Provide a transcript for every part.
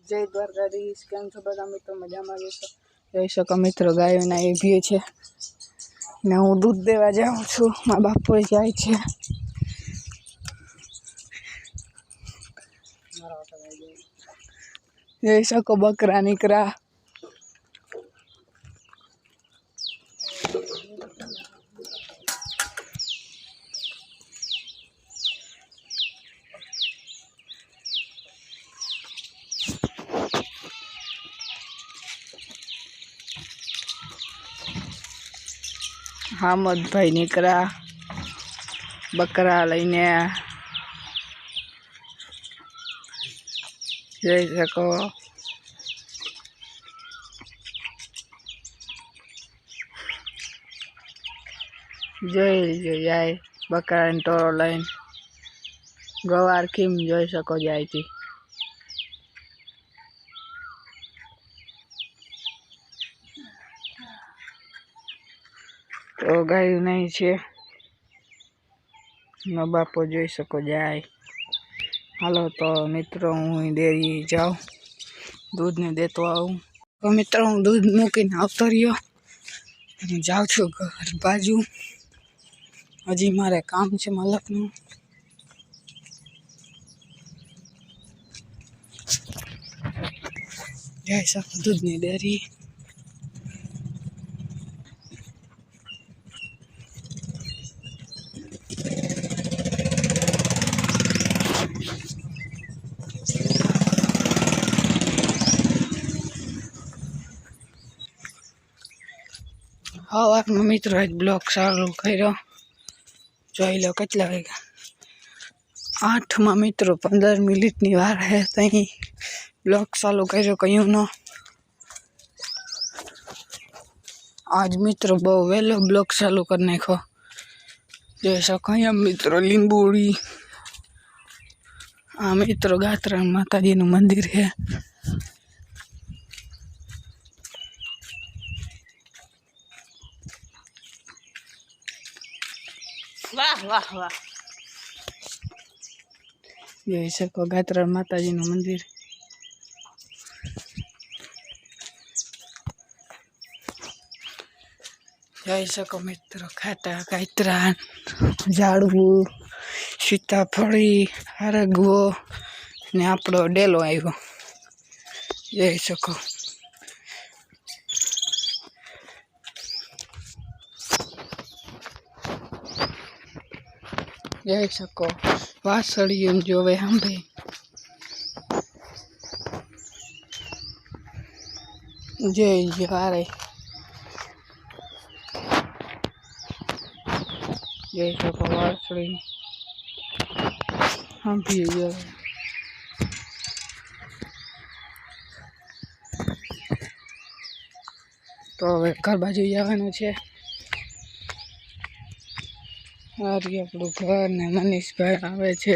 जय द्वारकाधीश। केम छो बधा मित्रों? मजामां जशो। જોઈ શકો મિત્રો ગાયોના એ ભી છે ને હું दूध देवा जाऊँ छूँ। मारा बापू जाए છે। જોઈ શકો બકરા નીકળ્યા। हामद भाई निकला बकरा लईने। જોઈ શકો જોઈ જાય બકરા ને ટોરો લઈને ગવાર ખીમ જોઈ શકો જાય તી। तो गायु नहीं छे नो बापो जोई सको जाए। हालो तो मित्रों हूँ डेरी जाऊँ दूध ने देतो आऊँ। तो मित्रों हूँ दूध मूकीने आवतो रह्यो जाऊँ छू घर बाजू। हजी मारे काम छे मलकनुं। જોઈ શકો दूधनी डेरी। हवा में मित्रों आज ब्लॉग चालू कर्यो। જોઈ લો કેટલા વાગ્યા 8 में मित्रों 15 मिनिट नी वार है तई ब्लॉग चालू कर्यो कयूं नो। आज मित्रों बहु वेलो ब्लॉग चालू कर नाखो। જોઈ શકો અહીંયા मित्रों લીંબુડી आ मित्रों गात्रा माताजी नु मंदिर है। वाह वाह वाह જોઈ શકો ગાત્રા માતાજી નું મંદિર। જોઈ શકો મિત્રો ખાટા ગાત્રા ઝાડવું सीताफળી हरगवो ने आपणो डेलो आव्यो। જોઈ શકો જોઈ શકો વાસળીઓ જોવે સાંભળે। જોઈ વારે જોઈ શકો વાસળી સાંભળી જોવે। तो હવે ઘર બાજુ જવાનું છે। आरी आपणुं घर ने मनीष भाई आवे छे।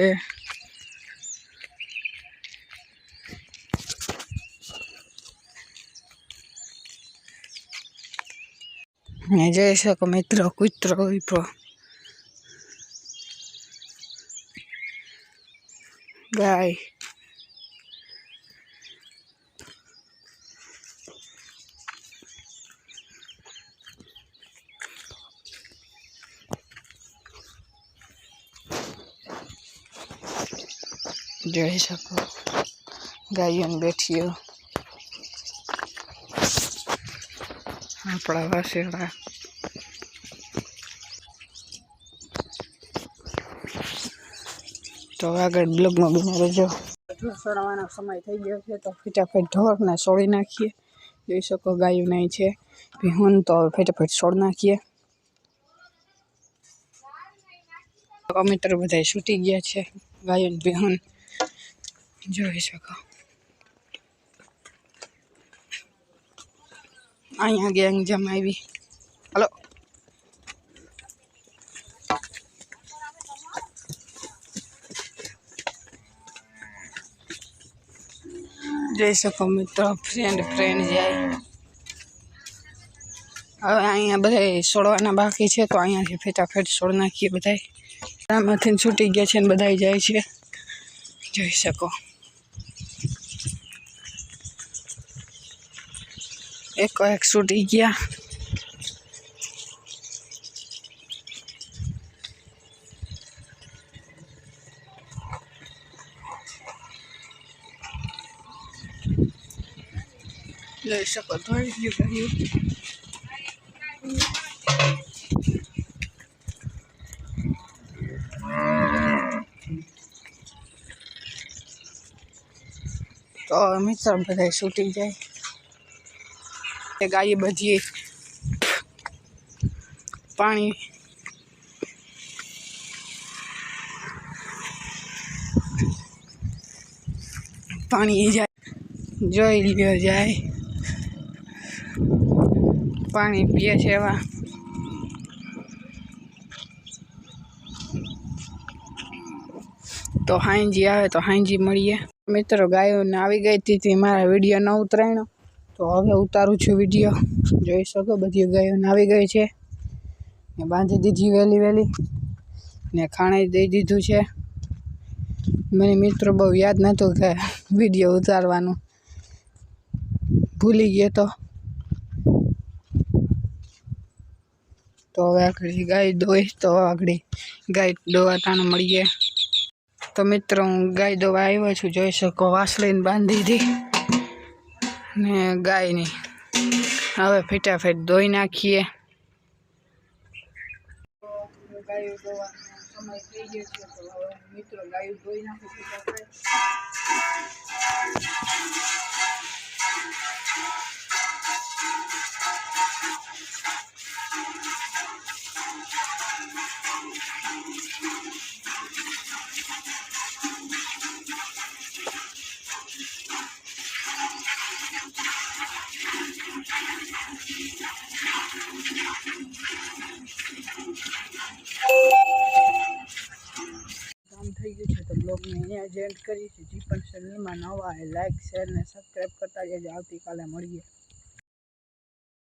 ने જોઈ શકો મિત્રો કૂતરો ઉભો ગાય। જોઈ શકો ગાયો બેઠીઓ આપણા વાસેડા। તો આગળ બ્લોગમાં બની રહેજો। ઢોર સોરવાનો સમય થઈ ગયો છે તો ફટાફટ ઢોરને સોળી નાખીએ। જોઈ શકો ગાયું નહીં છે ભીહુન તો ફટાફટ સોળ નાખીએ। મિત્રો બધા છૂટી ગયા છે ગાયું ભીહુન જોઈ શકો। અહીંયા ગેંગ જમાવી હાલો જોઈ શકો મિત્રો ફ્રેન્ડ જાય। હવે અહીંયા બધા સોળવાના બાકી છે તો અહીંયાથી ફટાફટ સોળ નાખીએ। બધા આમાંથી છૂટી ગયા છે ને બધા જાય છે। જોઈ શકો એક છૂટી ગયા. જોઈ શકો થોડી ગયું. તો મિત્ર બધા છૂટી જાય. એ ગાય બધી પાણી જાય, જોઈ લ્યો જાય પાણી પીએ છે એવા. તો હાંજી આવે તો હાંજી મળીએ. મિત્રો ગાયોને આવી ગઈ હતી મારા વિડીયો ન ઉતરાયણો, તો હવે ઉતારું છું વિડીયો. જોઈ શકો બધી ગાયોને આવી ગઈ છે ને બાંધી દીધી વહેલી ને ખાણે દઈ દીધું છે. મને મિત્રો બહુ યાદ નહોતું કે વિડીયો ઉતારવાનું, ભૂલી ગયો તો હવે આગળ ગાય દોઈ તો આગળ ગાય દોવાતાને મળીએ. તો મિત્રો હું ગાય દોવા આવ્યો છું. જોઈ શકો વાસળીને બાંધી દીધી ને ગાયની હવે ફટાફટ ધોઈ નાખીએ. ગાયો દોવાનો સમય થઈ ગયો છે, તો હવે મિત્રો ગાયો ધોઈ નાખું ફટાફટ. થઈ ગયું છે તો બ્લોગને અહીંયા જ એન્ડ કરી છે. જે પણ ચેનલમાં નવા લાઈક શેર ને સબસ્ક્રાઈબ કરતા જજો. આવતીકાલે મળીએ.